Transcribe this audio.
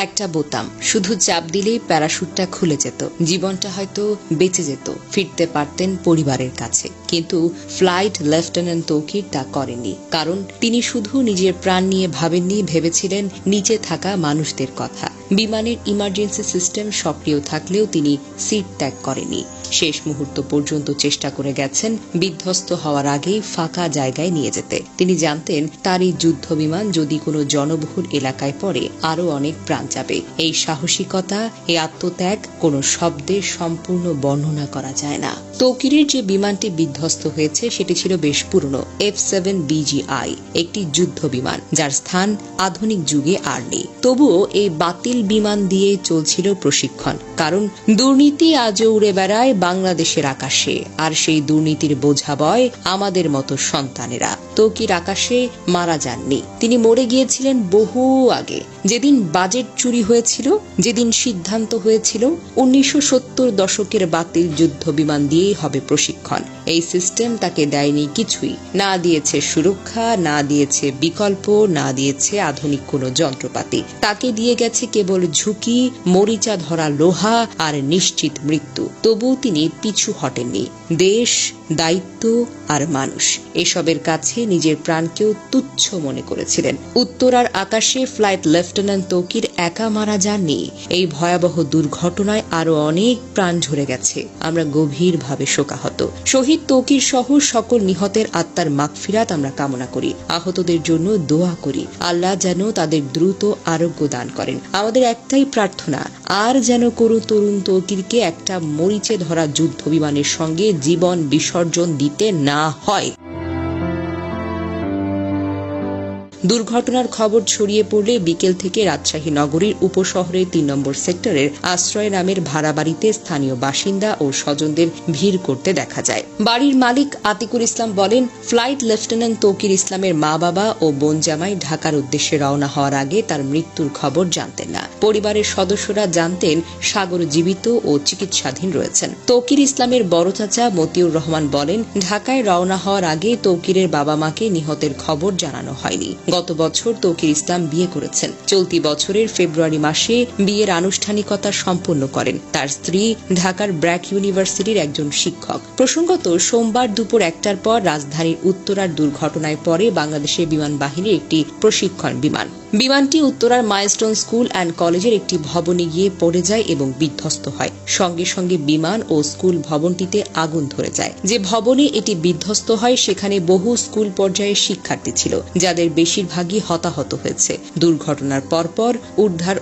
একটা বোতাম, শুধু চাপ দিলেই প্যারাশুটটা খুলে যেত, জীবনটা হয়তো বেঁচে যেত, ফিরতে পারতেন পরিবারের কাছে। কিন্তু ফ্লাইট লেফটেন্যান্ট তৌকির তা করেননি, কারণ তিনি শুধু নিজের প্রাণ নিয়ে ভাবেননি, ভেবেছিলেন নিচে থাকা মানুষদের কথা। বিমানের ইমার্জেন্সি সিস্টেম সক্রিয় থাকলেও তিনি সিট ত্যাগ করেননি। শেষ মুহূর্ত পর্যন্ত চেষ্টা করে গেছেন বিধ্বস্ত হওয়ার আগেই ফাঁকা জায়গায় নিয়ে যেতে। তিনি জানতেন তার এই যুদ্ধ বিমান যদি কোনো জনবহুল এলাকায় পড়ে আরো অনেক প্রাণ যাবে। এই সাহসিকতা, এই আত্মত্যাগ কোনো শব্দে সম্পূর্ণ বর্ণনা করা যায় না। তৌকিরের যে বিমানটি বিধ্বস্ত হয়েছে সেটি ছিল বেশ পুরনো F-7BGI, একটি যুদ্ধ বিমান যার স্থান আধুনিক যুগে আর নেই। তবুও এই বাতিল বিমান দিয়ে চলছিল প্রশিক্ষণ, কারণ দুর্নীতি আজও উড়ে বেড়ায় বাংলাদেশের আকাশে, আর সেই দুর্নীতির বোঝা বয় আমাদের মতো সন্তানেরা। তৌকির আকাশে মারা যাননি, তিনি মরে গিয়েছিলেন বহু আগে। যেদিন বাজেট চুরি হয়েছিল, যেদিন সিদ্ধান্ত হয়েছিল 1970 দশকের বাতিল যুদ্ধ বিমান দিয়েই হবে প্রশিক্ষণ, এই সিস্টেম তাকে দেয়নি কিছুই, না দিয়েছে সুরক্ষা, না দিয়েছে বিকল্প, না দিয়েছে আধুনিক কোনো যন্ত্রপাতি। তাকে দিয়ে গেছে কেবল ঝুঁকি, মরিচা ধরা লোহা আর নিশ্চিত মৃত্যু। তবুও তিনি পিছু হটেননি। দেশ, দায়িত্ব আর মানুষ, এসবের কাছে নিজের প্রাণকেও তুচ্ছ মনে করেছিলেন। উত্তরার আকাশে ফ্লাইট লেফটেন্যান্ট তৌকির একা মারা যাননি। এই ভয়াবহ দুর্ঘটনায় আরো অনেক প্রাণ ঝরে গেছে। আমরা গভীরভাবে শোকাহত। শহীদ তৌকির সহ সকল নিহতের আত্মার মাগফিরাত আমরা কামনা করি। আহতদের জন্য দোয়া করি, আল্লাহ যেন তাদের দ্রুত আরোগ্য দান করেন। আমাদের একটাই প্রার্থনা, আর যেন কোনো তরুণ তৌকিরকে একটা মরিচে ধরা যুদ্ধ বিমানের সঙ্গে জীবন বিসর্জন দিতে না হয়। দুর্ঘটনার খবর ছড়িয়ে পড়লে বিকেল থেকে রাজশাহী নগরীর উপশহরের 3 নম্বর সেক্টরের আশ্রয় নামের ভাড়া বাড়িতে স্থানীয় বাসিন্দা ও স্বজনদের ভিড় করতে দেখা যায়। বাড়ির মালিক আতিকুল ইসলাম বলেন, ফ্লাইট লেফটেন্যান্ট তৌকির ইসলামের মা বাবা ও বোন জামাই ঢাকার উদ্দেশ্যে রওনা হওয়ার আগে তার মৃত্যুর খবর জানতেন না। পরিবারের সদস্যরা জানতেন সাগর জীবিত ও চিকিৎসাধীন রয়েছেন। তৌকির ইসলামের বড় চাচা মতিউর রহমান বলেন, ঢাকায় রওনা হওয়ার আগে তৌকিরের বাবা মাকে নিহতের খবর জানানো হয়নি। গত বছর তৌকির ইসলাম বিয়ে করেছেন। চলতি বছরের ফেব্রুয়ারি মাসে বিয়ের আনুষ্ঠানিকতা সম্পন্ন করেন। তার স্ত্রী ঢাকার ব্র্যাক ইউনিভার্সিটির একজন শিক্ষক। প্রসঙ্গত, সোমবার দুপুর 1টার পর রাজধানীর উত্তরার দুর্ঘটনায় পরে বাংলাদেশের বিমান বাহিনীর একটি প্রশিক্ষণ বিমান। বিমানটি উত্তরার মাইলস্টোন স্কুল অ্যান্ড কলেজের একটি ভবনে গিয়ে পড়ে যায় এবং বিধ্বস্ত হয়। সঙ্গে সঙ্গে বিমান ও স্কুল ভবনটিতে আগুন ধরে যায়। যে ভবনে এটি বিধ্বস্ত হয় সেখানে বহু স্কুল পর্যায়ের শিক্ষার্থী ছিল, যাদের বেশিরভাগই হতাহত হয়েছে। দুর্ঘটনার পরপর উদ্ধার